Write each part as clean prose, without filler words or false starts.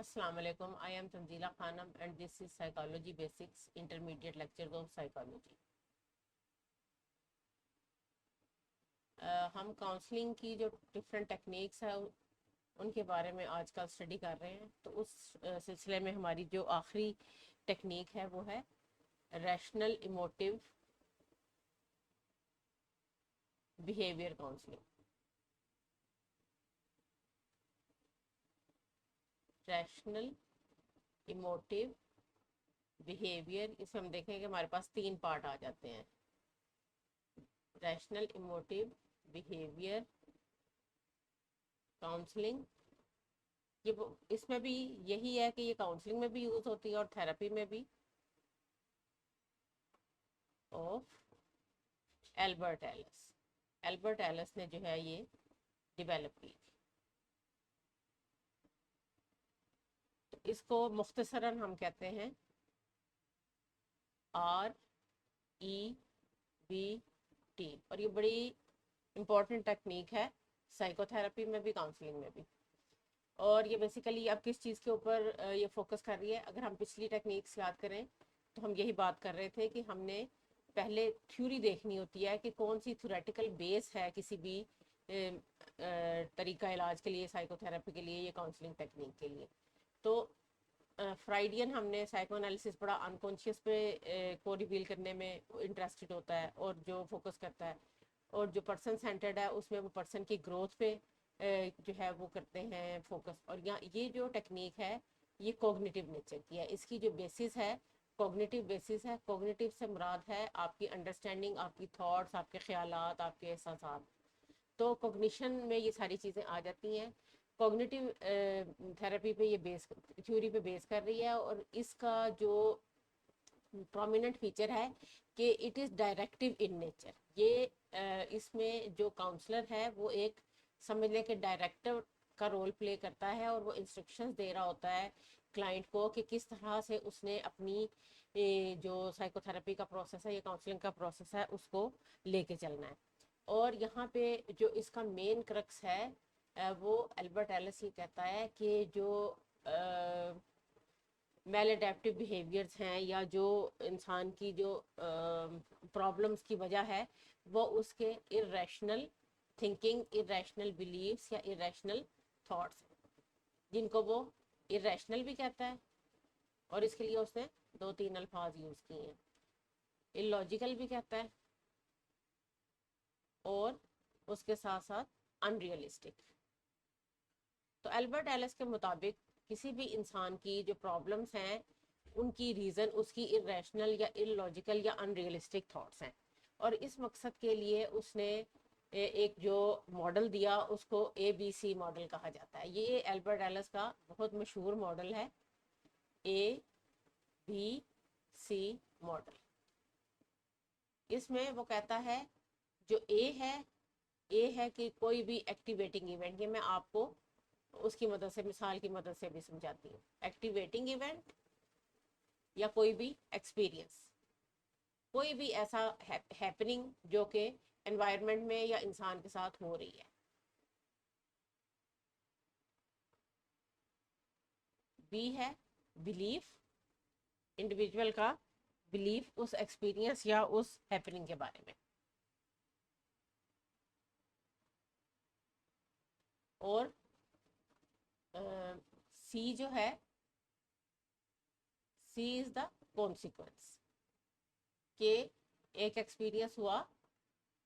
Assalamu alaikum. I am Tanzila Khanam and this is Psychology Basics Intermediate Lectures of Psychology. हम counselling की जो different techniques है उनके बारे में आजकल स्टडी कर रहे हैं। तो उस सिलसिले में हमारी जो आखिरी टेक्निक है वो है rational emotive behaviour counselling. Rational emotive behaviour, इसमें हम देखें कि हमारे पास तीन पार्ट आ जाते हैं। रैशनल इमोटिव बिहेवियर काउंसलिंग, ये इसमें भी यही है कि ये काउंसलिंग में भी यूज होती है और थेरेपी में भी। Of Albert Ellis, Albert Ellis ने जो है ये डेवलप की। तो इसको मुख्तसरन हम कहते हैं REBT, और ये बड़ी इंपॉर्टेंट टेक्निक है साइकोथेरेपी में भी काउंसलिंग में भी। और ये बेसिकली अब किस चीज़ के ऊपर ये फोकस कर रही है, अगर हम पिछली टेक्निक्स याद करें तो हम यही बात कर रहे थे कि हमने पहले थ्योरी देखनी होती है कि कौन सी थ्योरेटिकल बेस है किसी भी तरीका इलाज के लिए, साइकोथेरेपी के लिए, ये काउंसलिंग टेक्निक के लिए। तो फ्राइडियन हमने साइको एनालिसिस पढ़ा, अनकॉन्शियस पे को रिवील करने में इंटरेस्टेड होता है और जो फोकस करता है, और जो पर्सन सेंटर्ड है उसमें वो पर्सन की ग्रोथ पे जो है वो करते हैं फोकस। और यहाँ ये जो टेक्निक है ये कॉग्निटिव नेचर की है, इसकी जो बेसिस है कॉग्निटिव बेसिस है। कॉग्निटिव से मुराद है आपकी अंडरस्टैंडिंग, आपकी थॉट्स, आपके ख्यालात, आपके एहसासात। तो कॉग्निशन में ये सारी चीज़ें आ जाती हैं। कॉग्निटिव थेरेपी पे ये बेस, थ्योरी पे बेस कर रही है, और इसका जो प्रोमिनेंट फीचर है कि it is directive in nature. ये इसमें जो काउंसलर है वो एक समझ लें कि डायरेक्टर का रोल प्ले करता है, और वो इंस्ट्रक्शंस दे रहा होता है क्लाइंट को कि किस तरह से उसने अपनी जो साइकोथेरेपी का प्रोसेस है या काउंसलिंग का प्रोसेस है उसको लेके चलना है। और यहाँ पे जो इसका मेन क्रक्स है वो एल्बर्ट एलिस ये कहता है कि जो मेल अडेप्टिव बिहेवियर्स हैं या जो इंसान की जो प्रॉब्लम्स की वजह है वो उसके इरेशनल थिंकिंग, इरेशनल बिलीव्स या इरेशनल थॉट्स, जिनको वो इरेशनल भी कहता है, और इसके लिए उसने दो तीन अल्फाज यूज़ किए हैं। इलॉजिकल भी कहता है और उसके साथ साथ अनरियलिस्टिक। तो एल्बर्ट एलिस के मुताबिक किसी भी इंसान की जो प्रॉब्लम्स हैं उनकी रीज़न उसकी इरेशनल या इलॉजिकल या अनरियलिस्टिक थॉट्स हैं। और इस मकसद के लिए उसने एक जो मॉडल दिया उसको ABC मॉडल कहा जाता है। ये एल्बर्ट एलिस का बहुत मशहूर मॉडल है, ABC मॉडल। इसमें वो कहता है जो ए है कि कोई भी एक्टिवेटिंग इवेंट, ये मैं आपको उसकी मदद से, मिसाल की मदद से भी समझाती हूँ। एक्टिवेटिंग इवेंट या कोई भी एक्सपीरियंस, कोई भी ऐसा हैपनिंग जो कि एनवायरनमेंट में या इंसान के साथ हो रही है। बी है बिलीफ, इंडिविजुअल का बिलीफ उस एक्सपीरियंस या उस हैपनिंग के बारे में। और सी जो है, सी इज द कॉन्सिक्वेंस, कि एक एक्सपीरियंस हुआ,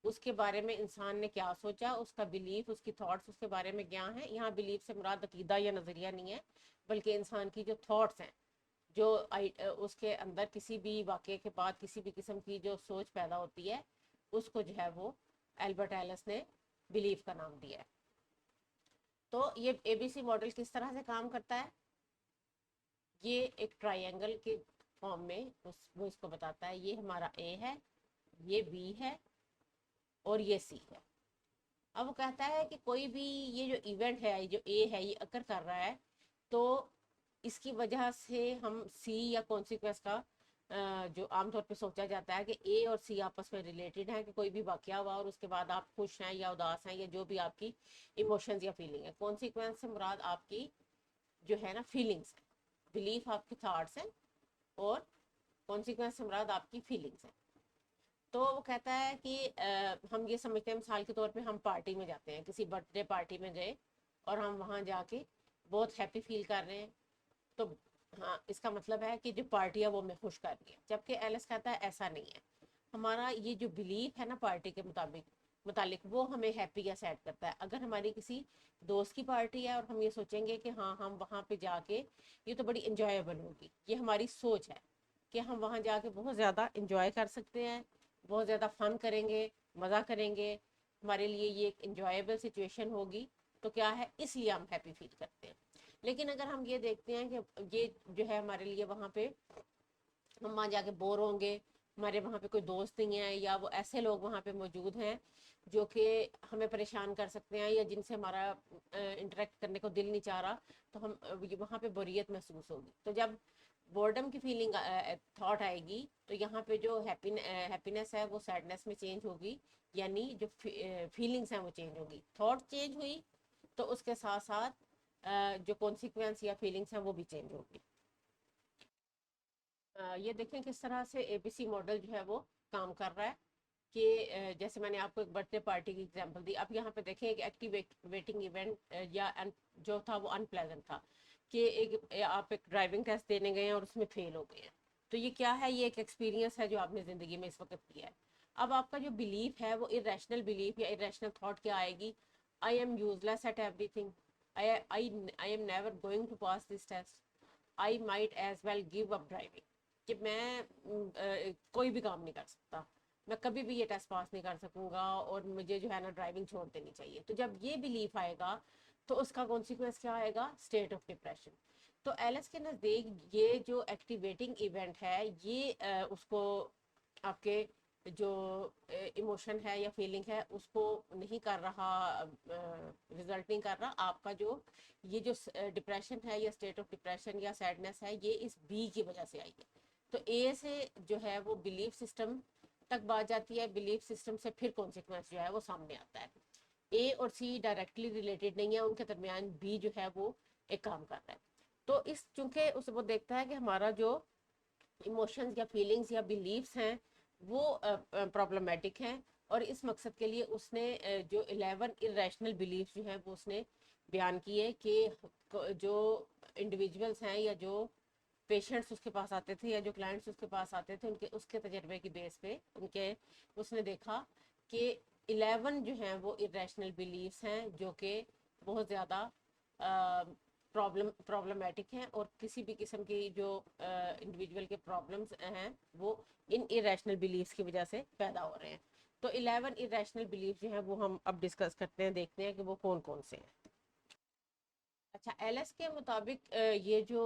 उसके बारे में इंसान ने क्या सोचा, उसका बिलीफ, उसकी थॉट्स उसके बारे में क्या है। यहाँ बिलीफ से मुराद अकीदा या नज़रिया नहीं है, बल्कि इंसान की जो थॉट्स हैं, जो उसके अंदर किसी भी वाक़े के बाद किसी भी किस्म की जो सोच पैदा होती है, उसको जो है वो एल्बर्ट एलिस ने बिलीफ का नाम दिया है। तो ये ABC मॉडल किस तरह से काम करता है, ये एक ट्रायंगल के फॉर्म में वो इसको बताता है। ये हमारा A है, ये B है और ये C है। अब वो कहता है कि कोई भी ये जो इवेंट है, जो A है, ये अकर कर रहा है, तो इसकी वजह से हम C या कॉन्सिक्वेंस का जो आमतौर पे सोचा जाता है कि A और C आपस में रिलेटेड है, कि कोई भी वाकया हुआ और उसके बाद आप खुश हैं या उदास हैं या जो भी आपकी इमोशंस या फीलिंग है। कॉन्सिक्वेंस से मुराद आपकी जो है ना फीलिंग्स है। बिलीफ आपके थॉट्स हैं और कॉन्सिक्वेंस से मुराद आपकी फीलिंग्स है। तो वो कहता है कि हम ये समझते हैं, मिसाल के तौर पे हम पार्टी में जाते हैं, किसी बर्थडे पार्टी में गए और हम वहाँ जाके बहुत हैप्पी फील कर रहे हैं, तो हाँ इसका मतलब है कि जो पार्टी है वो हमें खुश कर रही है। जबकि एलिस कहता है ऐसा नहीं है, हमारा ये जो बिलीफ है ना पार्टी के मुतालिक वो हमें हैप्पी या सैड करता है। अगर हमारी किसी दोस्त की पार्टी है और हम ये सोचेंगे कि हाँ हम वहाँ पे जाके ये तो बड़ी इंजॉयबल होगी, ये हमारी सोच है कि हम वहाँ जाके बहुत ज़्यादा इंजॉय कर सकते हैं, बहुत ज़्यादा फन करेंगे, मज़ा करेंगे, हमारे लिए ये एक इंजॉयबल सिचुएशन होगी, तो क्या है इसलिए हम हैप्पी फील करते हैं। लेकिन अगर हम ये देखते हैं कि ये जो है हमारे लिए वहाँ पे हम वहाँ जाके बोर होंगे, हमारे वहाँ पे कोई दोस्त नहीं है, या वो ऐसे लोग वहाँ पे मौजूद हैं जो कि हमें परेशान कर सकते हैं या जिनसे हमारा इंटरेक्ट करने को दिल नहीं चाह रहा, तो हम वहाँ पे बोरियत महसूस होगी। तो जब बोर्डम की फीलिंग थॉट आएगी तो यहाँ पे जो हैप्पीनेस है वो सैडनेस में चेंज होगी, यानी जो फीलिंग्स हैं वो चेंज होगी। थॉट चेंज हुई तो उसके साथ साथ जो कॉन्सिक्वेंस या फीलिंग्स हैं वो भी चेंज होगी। ये देखें किस तरह से एबीसी मॉडल जो है वो काम कर रहा है कि जैसे मैंने आपको एक बर्थडे पार्टी की एग्जांपल दी, अब यहाँ पे देखें एक एक्टिवेटिंग इवेंट जो था वो अनप्लेजेंट था कि आप एक ड्राइविंग टेस्ट देने गए हैं और उसमें फेल हो गए हैं। तो ये क्या है, ये एक एक्सपीरियंस है जो आपने ज़िंदगी में इस वक्त किया है। अब आपका जो बिलीफ है वो इरेशनल बिलीफ या इरेशनल थॉट क्या आएगी, I am useless at everything, I I am never going to pass this test, I might as well give up driving, कि मैं कोई भी काम नहीं कर सकता, मैं कभी भी ये टेस्ट पास नहीं कर सकूंगा और मुझे जो है ना ड्राइविंग छोड़ देनी चाहिए। तो जब ये बिलीफ आएगा तो उसका कॉन्सिक्वेंस क्या आएगा, स्टेट ऑफ डिप्रेशन। तो एलिस के नज़दीक ये जो एक्टिवेटिंग इवेंट है ये उसको आपके जो इमोशन है या फीलिंग है उसको नहीं कर रहा, रिजल्ट नहीं कर रहा। आपका जो ये जो डिप्रेशन है या स्टेट ऑफ डिप्रेशन या सैडनेस है ये इस बी की वजह से आई है। तो ए से जो है वो बिलीफ सिस्टम तक बात जाती है, बिलीफ सिस्टम से फिर कॉन्सिक्वेंस जो है वो सामने आता है। ए और सी डायरेक्टली रिलेटेड नहीं है, उनके दरमियान बी जो है वो एक काम कर रहा है। तो इस चूंकि उस वो देखता है कि हमारा जो इमोशंस या फीलिंग्स या बिलीव्स हैं वो प्रॉब्लमेटिक हैं, और इस मकसद के लिए उसने जो 11 इरेशनल बिलीव्स जो हैं वो उसने बयान किए कि जो इंडिविजुअल्स हैं या जो पेशेंट्स उसके पास आते थे या जो क्लाइंट्स उसके पास आते थे उनके उसके तजर्बे की बेस पे उनके उसने देखा कि 11 जो हैं वो इरेशनल बिलीव्स हैं जो कि बहुत ज़्यादा प्रॉब्लमेटिक हैं, और किसी भी किस्म की जो इंडिविजुअल के प्रॉब्लम्स हैं वो इन इरेशनल बिलीव्स की वजह से पैदा हो रहे हैं। तो 11 इरेशनल बिलीव्स जो हैं वो हम अब डिस्कस करते हैं, देखते हैं कि वो कौन कौन से हैं। अच्छा, एलएस के मुताबिक ये जो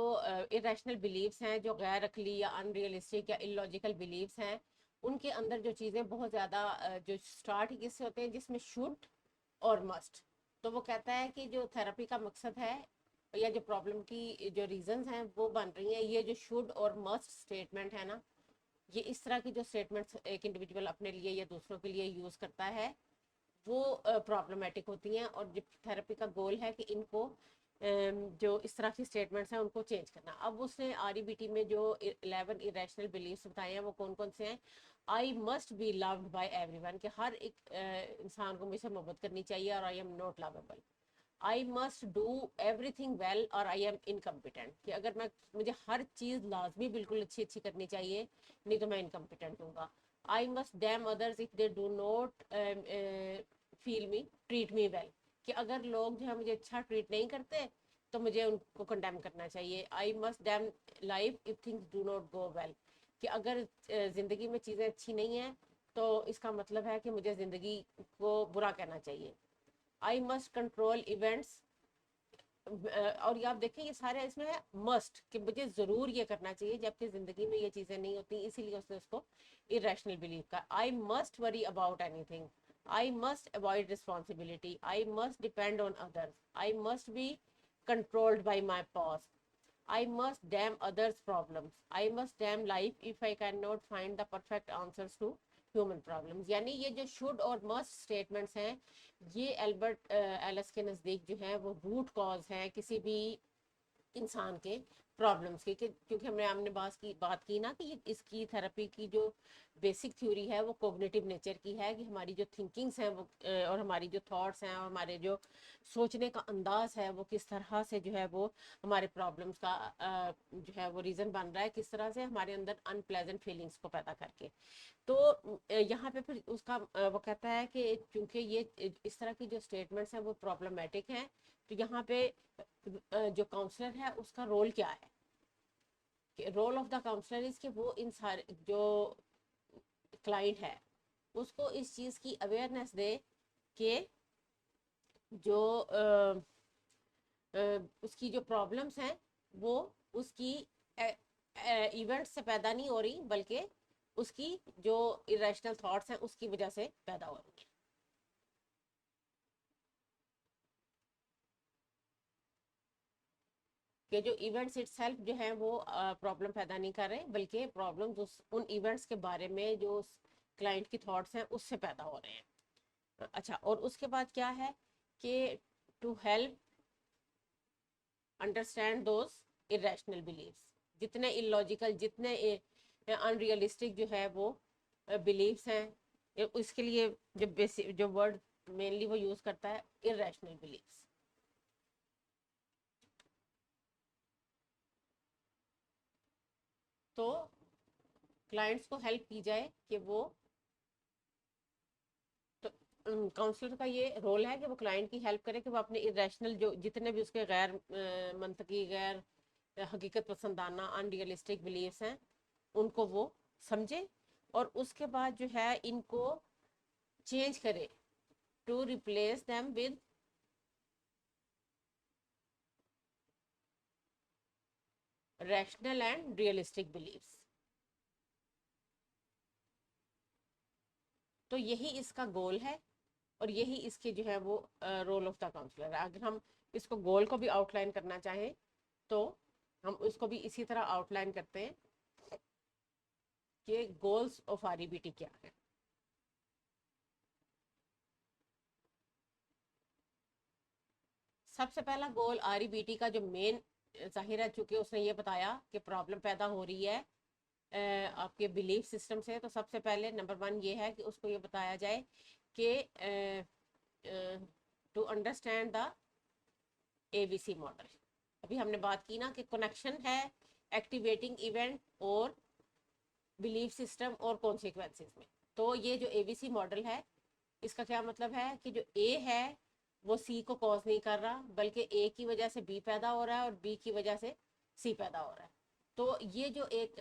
इरेशनल बिलीव्स हैं, जो गैर अकली या अनरियलिस्टिक या इलॉजिकल बिलीव्स हैं, उनके अंदर जो चीज़ें बहुत ज़्यादा जो स्टार्ट ही किससे होते हैं, जिसमें शुड और मस्ट। तो वो कहता है कि जो थेरेपी का मकसद है या जो प्रॉब्लम की जो रीजंस हैं वो बन रही हैं, ये जो शुड और मस्ट स्टेटमेंट है ना, ये इस तरह की जो स्टेटमेंट्स एक इंडिविजुअल अपने लिए या दूसरों के लिए यूज़ करता है वो प्रॉब्लमेटिक होती हैं, और जो थेरेपी का गोल है कि इनको जो इस तरह की स्टेटमेंट्स हैं उनको चेंज करना। अब उसने आरईबीटी में जो 11 इरेशनल बिलीव्स बताए हैं वो कौन कौन से हैं, आई must be loved by everyone, कि हर एक इंसान को मुझसे मोहब्बत करनी चाहिए, और I am not lovable, I must do everything well, और आई एम इनकम्पिटेंट, कि अगर मैं मुझे हर चीज़ लाजमी बिल्कुल अच्छी अच्छी करनी चाहिए, नहीं तो मैं इनकम्पिटेंट हूँगा। I must damn others if they do not feel me treat me well, कि अगर लोग जो है मुझे अच्छा ट्रीट नहीं करते तो मुझे उनको कंडेम करना चाहिए। आई must damn life if things do not go well, कि अगर ज़िंदगी में चीज़ें अच्छी नहीं हैं तो इसका मतलब है कि मुझे ज़िंदगी को बुरा कहना चाहिए। आई मस्ट कंट्रोल इवेंट्स, और ये आप देखें ये सारे इसमें है मस्ट, कि मुझे ज़रूर ये करना चाहिए, जबकि ज़िंदगी में ये चीज़ें नहीं होती, इसीलिए उसने उसको इरेशनल बिलीव का। I must worry about anything, I must avoid responsibility, I must depend on others, I must be controlled by my past, I must damn others problems, I must damn life if I can not find the perfect answers to human problems. यानी ये जो should और must statements हैं ये Albert Alice के नज़दीक जो है वो रूट कॉज है किसी भी इंसान के प्रॉब्लम्स की, क्योंकि हमने बात की ना कि इसकी थेरेपी की जो बेसिक थ्योरी है वो कोग्निटिव नेचर की है, कि हमारी जो थिंकिंग्स हैं वो और हमारी जो थॉट्स हैं और हमारे जो सोचने का अंदाज है वो किस तरह से जो है वो हमारे प्रॉब्लम्स का जो है वो रीज़न बन रहा है, किस तरह से हमारे अंदर अनप्लेजेंट फीलिंग्स को पैदा करके। तो यहाँ पे फिर उसका वो कहता है कि चूंकि ये इस तरह की जो स्टेटमेंट्स हैं वो प्रॉब्लमेटिक हैं, तो यहाँ पे जो काउंसलर है उसका रोल क्या है, कि role of the counselor is कि वो इन सारे जो क्लाइंट है उसको इस चीज़ की अवेयरनेस दे कि जो उसकी जो प्रॉब्लम्स हैं वो उसकी इवेंट से पैदा नहीं हो रही, बल्कि उसकी जो इरेशनल थॉट्स हैं उसकी वजह से पैदा हो रही है। कि जो इवेंट्स इटसेल्फ जो है वो प्रॉब्लम पैदा नहीं कर रहे, बल्कि प्रॉब्लम्स उन इवेंट्स के बारे में जो क्लाइंट की थॉट्स हैं उससे पैदा हो रहे हैं। अच्छा, और उसके बाद क्या है कि to help understand those irrational believes, जितने इलॉजिकल, जितने अनरियलिस्टिक जो है वो बिलीव्स हैं, इसके लिए जो बेसिक जो वर्ड मेनली वो यूज करता है इरेशनल बिलीव्स। तो क्लाइंट्स को हेल्प की जाए कि वो, तो काउंसलर का ये रोल है कि वो क्लाइंट की हेल्प करे कि वो अपने इरेशनल जो जितने भी उसके गैर मंतकी, गैर हकीकत पसंदाना, अनरियलिस्टिक बिलीव्स हैं उनको वो समझे, और उसके बाद जो है इनको चेंज करे, to replace them with rational and realistic believes. तो यही इसका गोल है, और यही इसके जो है वो रोल ऑफ द काउंसलर है। अगर हम इसको गोल को भी आउटलाइन करना चाहें तो हम उसको भी इसी तरह आउटलाइन करते हैं कि गोल्स ऑफ आरईबीटी क्या है। सबसे पहला गोल आरईबीटी का जो मेन, जाहिर है चूंकि उसने ये बताया कि प्रॉब्लम पैदा हो रही है आपके बिलीफ सिस्टम से, तो सबसे पहले नंबर वन ये है कि उसको ये बताया जाए कि to understand the ABC model. अभी हमने बात की ना कि कनेक्शन है एक्टिवेटिंग इवेंट और बिलीफ सिस्टम और कॉन्सिक्वेंसेस में। तो ये जो एबीसी मॉडल है इसका क्या मतलब है कि जो ए है वो सी को कॉज नहीं कर रहा, बल्कि ए की वजह से बी पैदा हो रहा है और बी की वजह से सी पैदा हो रहा है। तो ये जो एक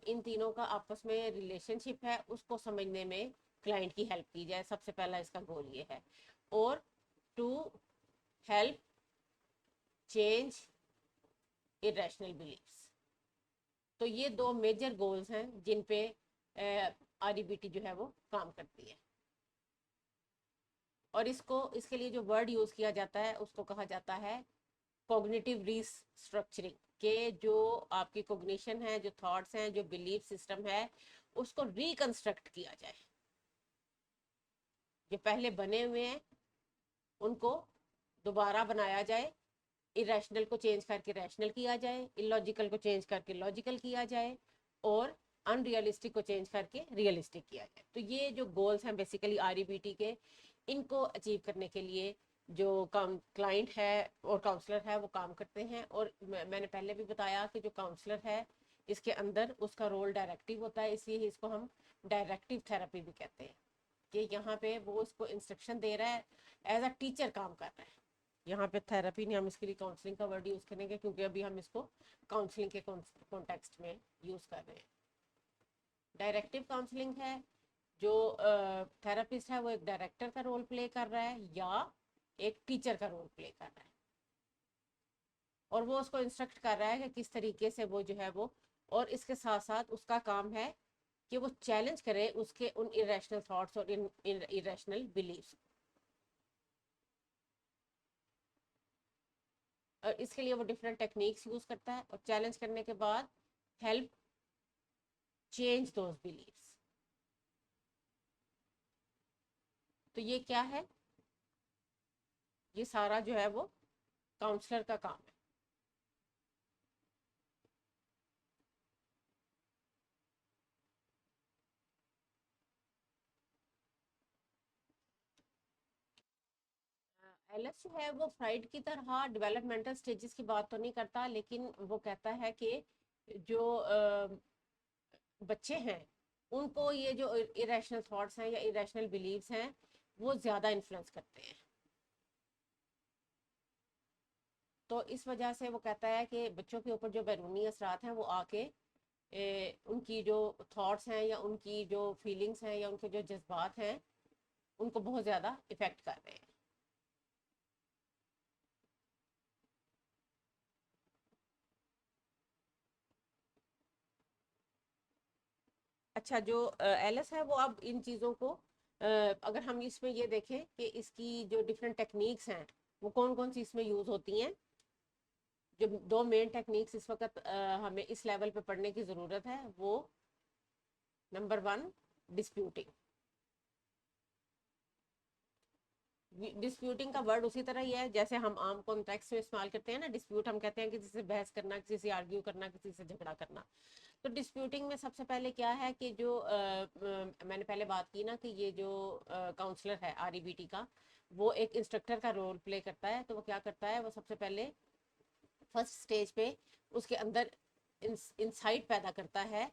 इन तीनों का आपस में रिलेशनशिप है उसको समझने में क्लाइंट की हेल्प की जाए, सबसे पहला इसका गोल ये है। और to help change irrational beliefs. तो ये दो मेजर गोल्स हैं जिन पे आरईबीटी जो है वो काम करती है। और इसको, इसके लिए जो वर्ड यूज किया जाता है उसको कहा जाता है कॉग्निटिव रीस्ट्रक्चरिंग, के जो आपकी कॉग्निशन है, जो थॉट्स हैं, जो बिलीफ सिस्टम है, उसको रिकंस्ट्रक्ट किया जाए। जो पहले बने हुए हैं उनको दोबारा बनाया जाए, इरेशनल को चेंज करके रैशनल किया जाए, इलॉजिकल को चेंज करके लॉजिकल किया जाए, और अनरियलिस्टिक को चेंज करके रियलिस्टिक किया जाए। तो ये जो गोल्स हैं बेसिकली आरईबीटी के, इनको अचीव करने के लिए जो क्लाइंट है और काउंसलर है वो काम करते हैं। और मैंने पहले भी बताया कि जो काउंसलर है इसके अंदर उसका रोल डायरेक्टिव होता है, इसलिए इसको हम डायरेक्टिव थेरेपी भी कहते हैं, कि यहाँ पे वो उसको इंस्ट्रक्शन दे रहा है, एज अ टीचर काम कर रहा है। यहाँ पे थेरेपी नहीं, हम इसके लिए काउंसलिंग का वर्ड यूज़ करेंगे क्योंकि अभी हम इसको काउंसलिंग के कॉन्टेक्स्ट में यूज़ कर रहे हैं। डायरेक्टिव काउंसलिंग है, जो थेरेपिस्ट है वो एक डायरेक्टर का रोल प्ले कर रहा है या एक टीचर का रोल प्ले कर रहा है, और वो उसको इंस्ट्रक्ट कर रहा है कि किस तरीके से वो जो है वो, और इसके साथ साथ उसका काम है कि वो चैलेंज करे उसके उन इरेशनल थॉट्स और इरेशनल बिलीव्स। और इसके लिए वो डिफरेंट टेक्निक्स यूज करता है, और चैलेंज करने के बाद हेल्प चेंज दोज बिलीव्स। तो ये क्या है, ये सारा जो है वो काउंसलर का काम है। एलएस जो है वो फ्राइड की तरह डेवलपमेंटल स्टेजेस की बात तो नहीं करता, लेकिन वो कहता है कि जो बच्चे हैं उनको ये जो इरेशनल थॉट्स हैं या इरेशनल बिलीव्स हैं वो ज़्यादा इन्फ्लुएंस करते हैं। तो इस वजह से वो कहता है कि बच्चों के ऊपर जो बैरूनी असरात हैं वो आके उनकी जो थॉट्स हैं या उनकी जो फीलिंग्स हैं या उनके जो जज्बात हैं उनको बहुत ज़्यादा इफ़ेक्ट कर रहे हैं। अच्छा, जो एलएस है वो अब इन चीज़ों को अगर हम इसमें ये देखें कि इसकी जो डिफरेंट टेक्निक्स हैं वो कौन कौन सी इसमें यूज़ होती हैं। जो दो मेन टेक्निक्स इस वक्त हमें इस लेवल पे पढ़ने की ज़रूरत है वो नंबर वन, डिस्प्यूटिंग। डिस्प्यूटिंग का वर्ड उसी तरह ही है जैसे हम आम कॉन्टेक्स्ट में इस्तेमाल करते हैं ना। डिस्प्यूट हम कहते हैं किसी से बहस करना, किसी से आर्ग्यू करना, किसी से झगड़ा करना। तो डिस्प्यूटिंग में सबसे पहले क्या है कि जो मैंने पहले बात की ना कि ये जो काउंसलर है आरईबीटी का, वो एक इंस्ट्रक्टर का रोल प्ले करता है। तो वो क्या करता है, वो सबसे पहले फर्स्ट स्टेज पे उसके अंदर इंसाइट पैदा करता है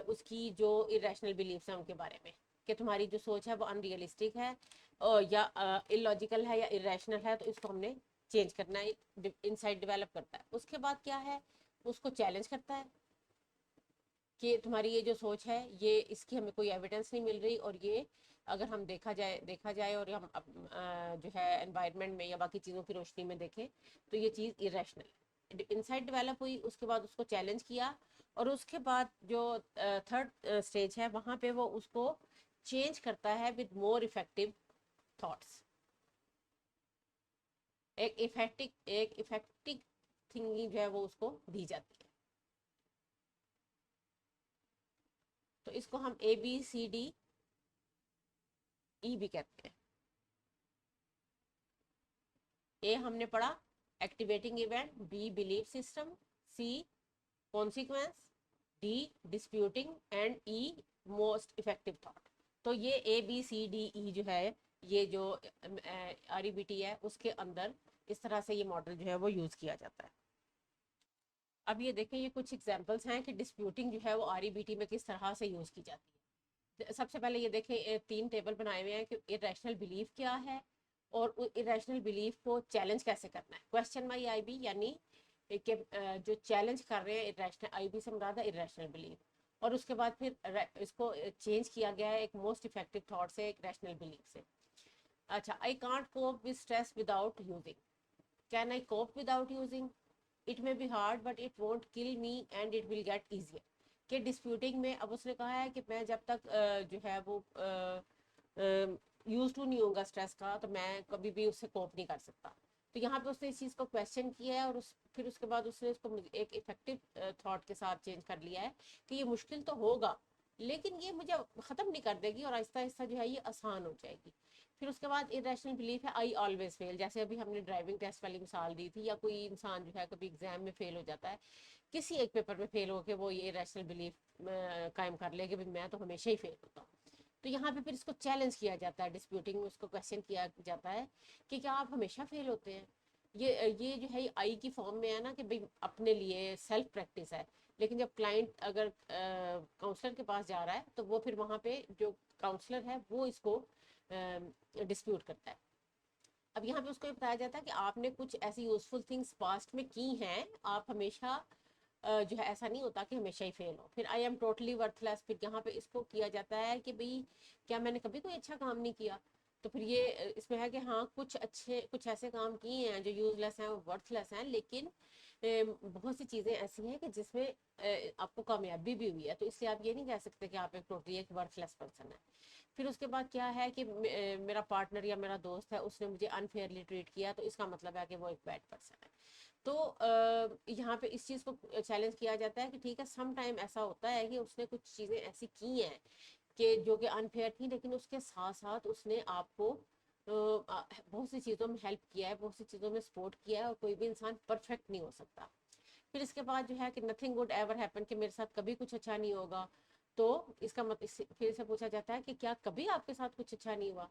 उसकी जो इरेशनल बिलीफ्स हैं उनके बारे में, कि तुम्हारी जो सोच है वो अनरियलिस्टिक है या इलॉजिकल है या इरेशनल है, तो इसको हमने चेंज करना है। इंसाइट डेवलप करता है। उसके बाद क्या है, उसको चैलेंज करता है कि तुम्हारी ये जो सोच है ये इसकी हमें कोई एविडेंस नहीं मिल रही, और ये अगर हम देखा जाए और हम जो है एनवायरनमेंट में या बाकी चीज़ों की रोशनी में देखें तो ये चीज़ इरेशनल। इंसाइट डेवलप हुई, उसके बाद उसको चैलेंज किया, और उसके बाद जो थर्ड स्टेज है वहाँ पे वो उसको चेंज करता है विद मोर इफेक्टिव थॉट्स। एक इफेक्टिव थिंकिंग जो है वो उसको दी जाती है। तो इसको हम ABCDE भी कहते हैं। ए हमने पढ़ा activating event, B belief system, C consequence, D disputing, and E most effective thought. तो ये ABCDE जो है, ये जो REBT है उसके अंदर इस तरह से ये मॉडल जो है वो यूज किया जाता है। अब ये देखें, ये कुछ एग्जांपल्स हैं कि डिस्प्यूटिंग जो है वो REBT में किस तरह से यूज की जाती है। सबसे पहले ये देखें, तीन टेबल बनाए हुए हैं कि इरेशनल बिलीफ क्या है और इरेशनल बिलीफ को चैलेंज कैसे करना है। क्वेश्चन बाई IB, यानी कि जो चैलेंज कर रहे हैं इरेशनल, IB से मुराद है इरेशनल बिलीफ। और उसके बाद फिर इसको चेंज किया गया है एक मोस्ट इफेक्टिव थॉट से, एक रैशनल बिलीफ से। अच्छा, I can't cope with stress without using, can I cope without using, it may be hard but it won't kill me and it will get easier. कि disputing में अब उसने कहा है कि मैं जब तक जो है वो यूज टू नहीं होगा स्ट्रेस का तो मैं कभी भी उससे कोप नहीं कर सकता। तो यहाँ पे उसने इस चीज़ को क्वेश्चन किया है, और फिर उसके बाद उसने इसको एक इफेक्टिव थॉट के साथ चेंज कर लिया है कि ये मुश्किल तो होगा लेकिन ये मुझे ख़त्म नहीं कर देगी, और आहिस्ता आहिस्ता जो है ये आसान हो जाएगी। फिर उसके बाद इरेशनल बिलीफ है आई ऑलवेज फेल, जैसे अभी हमने ड्राइविंग टेस्ट वाली मिसाल दी थी, या कोई इंसान जो है कभी एग्जाम में फेल हो जाता है, किसी एक पेपर में फेल होकर वो ये इरेशनल बिलीफ कायम कर ले कि मैं तो हमेशा ही फेल होता हूँ। तो यहाँ पे फिर इसको चैलेंज किया जाता है, डिस्प्यूटिंग में उसको क्वेश्चन किया जाता है कि क्या आप हमेशा फेल होते हैं। ये जो है आई की फॉर्म में है ना कि भाई अपने लिए सेल्फ प्रैक्टिस है, लेकिन जब क्लाइंट अगर काउंसलर के पास जा रहा है तो वो फिर वहाँ पे जो काउंसलर है वो इसको डिस्प्यूट करता है। अब यहाँ पे उसको ये बताया जाता है कि आपने कुछ ऐसी यूजफुल थिंग्स पास्ट में की हैं, आप हमेशा जो है ऐसा नहीं होता कि हमेशा ही फेल हो। फिर आई एम टोटली वर्थलेस, फिर यहाँ पे इसको किया जाता है कि भाई क्या मैंने कभी कोई अच्छा काम नहीं किया। तो फिर ये इसमें है कि हाँ कुछ ऐसे काम किए हैं जो यूजलेस हैं, वर्थलेस हैं, लेकिन बहुत सी चीज़ें ऐसी हैं कि जिसमें आपको कामयाबी भी हुई है, तो इसलिए आप ये नहीं कह सकते कि आप एक टोटली एक वर्थलेस पर्सन है। फिर उसके बाद क्या है कि मेरा पार्टनर या मेरा दोस्त है उसने मुझे अनफेयरली ट्रीट किया, तो इसका मतलब है कि वो एक बैड पर्सन है। तो यहाँ पे इस चीज़ को चैलेंज किया जाता है कि ठीक है, सम टाइम ऐसा होता है कि उसने कुछ चीज़ें ऐसी की हैं कि जो कि अनफेयर थी, लेकिन उसके साथ साथ उसने आपको बहुत सी चीज़ों में हेल्प किया है, बहुत सी चीज़ों में सपोर्ट किया है, और कोई भी इंसान परफेक्ट नहीं हो सकता। फिर इसके बाद जो है कि नथिंग गुड एवर हैपन, कि मेरे साथ कभी कुछ अच्छा नहीं होगा। तो इसका मतलब फिर से पूछा जाता है कि क्या कभी आपके साथ कुछ अच्छा नहीं हुआ।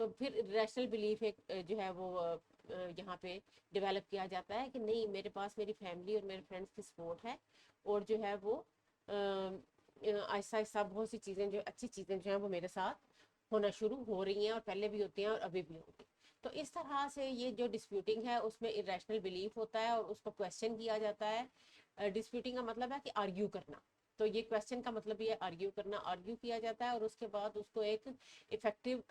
तो फिर रैशनल बिलीफ एक जो है वो यहाँ पे डेवलप किया जाता है कि नहीं, मेरे पास मेरी फैमिली और मेरे फ्रेंड्स की सपोर्ट है, और जो है वो आहिस्ता आहिस्ता बहुत सी चीज़ें, जो अच्छी चीज़ें जो हैं वो मेरे साथ होना शुरू हो रही हैं, और पहले भी होती हैं और अभी भी होंगी। तो इस तरह से ये जो डिस्प्यूटिंग है उसमें इरेशनल बिलीफ होता है और उसको क्वेश्चन किया जाता है। डिस्प्यूटिंग का मतलब है कि आर्ग्यू करना, तो ये क्वेश्चन का मतलब ये आर्ग्यू करना, आर्ग्यू किया जाता है और उसके बाद उसको एक इफेक्टिव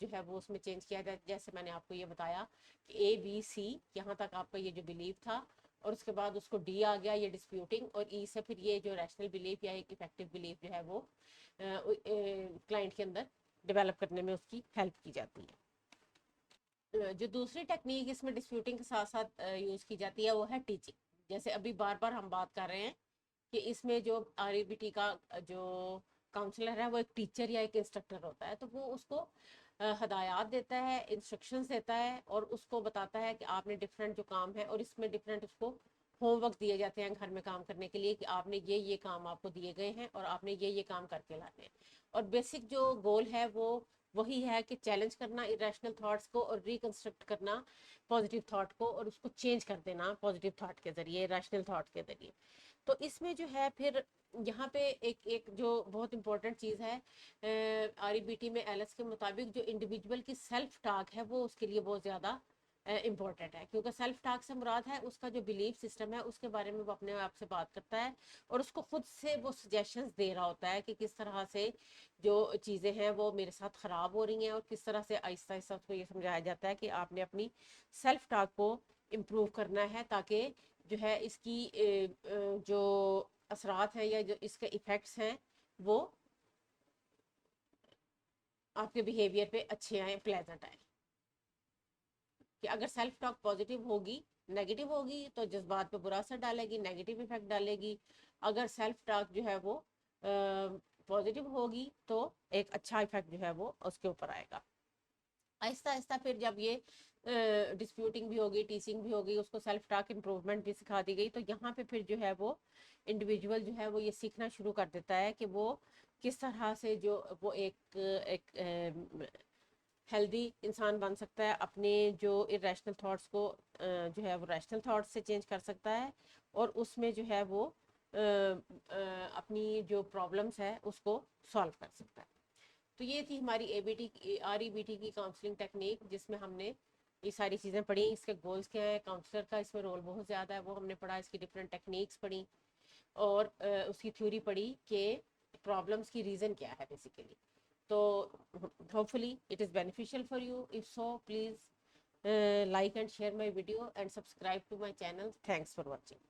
जो है वो उसमें चेंज किया जाता है। जैसे मैंने आपको ये बताया कि A B C, यहाँ तक आपका ये जो बिलीव था, और उसके बाद उसको D आ गया, ये डिस्प्यूटिंग, और E से फिर ये जो रैशनल बिलीफ या एक इफेक्टिव बिलीफ जो है वो क्लाइंट के अंदर डेवलप करने में उसकी हेल्प की जाती है। जो दूसरी टेक्निक इसमें डिस्प्यूटिंग के साथ साथ यूज़ की जाती है वो है टीचिंग। जैसे अभी बार बार हम बात कर रहे हैं कि इसमें जो REBT का जो काउंसलर है वो एक टीचर या एक इंस्ट्रक्टर होता है, तो वो उसको हदायत देता है, इंस्ट्रक्शंस देता है, और उसको बताता है कि आपने डिफरेंट जो काम है, और इसमें डिफरेंट उसको होमवर्क दिए जाते हैं घर में काम करने के लिए कि आपने ये काम आपको दिए गए हैं और आपने ये काम करके लाने हैं। और बेसिक जो गोल है वो वही है कि चैलेंज करना इरेशनल थॉट्स को और रिकंस्ट्रक्ट करना पॉजिटिव थॉट को, और उसको चेंज कर देना पॉजिटिव थॉट के जरिए, रैशनल थॉट के जरिए। तो इसमें जो है फिर यहाँ पे एक एक जो बहुत इंपॉर्टेंट चीज़ है, REBT में एलिस के मुताबिक जो इंडिविजुअल की सेल्फ टॉक है वो उसके लिए बहुत ज़्यादा इम्पॉर्टेंट है, क्योंकि सेल्फ टॉक से मुराद है उसका जो बिलीफ सिस्टम है उसके बारे में वो अपने आप से बात करता है, और उसको खुद से वो सजेशंस दे रहा होता है कि किस तरह से जो चीज़ें हैं वो मेरे साथ ख़राब हो रही हैं, और किस तरह से आहिस्ता आहिस्ता उसको ये समझाया जाता है कि आपने अपनी सेल्फ टॉक को इम्प्रूव करना है, ताकि जो है इसकी जो असरात हैं या जो इसके इफ़ेक्ट्स हैं वो आपके बिहेवियर पे अच्छे आए, प्लेजेंट आए। कि अगर सेल्फ टॉक पॉजिटिव होगी, नेगेटिव होगी तो जज्बात पे बुरा असर डालेगी, नेगेटिव इफेक्ट डालेगी। अगर सेल्फ टॉक जो है वो पॉजिटिव होगी तो एक अच्छा इफेक्ट जो है वो उसके ऊपर आएगा। आहिस्ता आहिस्ता फिर जब ये डिस्प्यूटिंग भी होगी, टीचिंग भी होगी, उसको सेल्फ टॉक इम्प्रूवमेंट भी सिखा दी गई, तो यहाँ पे फिर जो है वो इंडिविजुअल जो है वो ये सीखना शुरू कर देता है कि वो किस तरह से जो वो एक हेल्दी इंसान बन सकता है, अपने जो इरेशनल थॉट्स को जो है वो रैशनल थॉट्स से चेंज कर सकता है, और उसमें जो है वो अपनी जो प्रॉब्लम्स है उसको सॉल्व कर सकता है। तो ये थी हमारी REBT की काउंसलिंग टेक्निक, जिसमें हमने ये सारी चीज़ें पढ़ी। इसके गोल्स क्या है, काउंसलर का इसमें रोल बहुत ज़्यादा है, वो हमने पढ़ा, इसकी डिफरेंट टेक्निक्स पढ़ी, और उसकी थ्योरी पढ़ी कि प्रॉब्लम्स की रीज़न क्या है बेसिकली। तो hopefully it is beneficial for you. If so, please like and share my video and subscribe to my channel. Thanks for watching.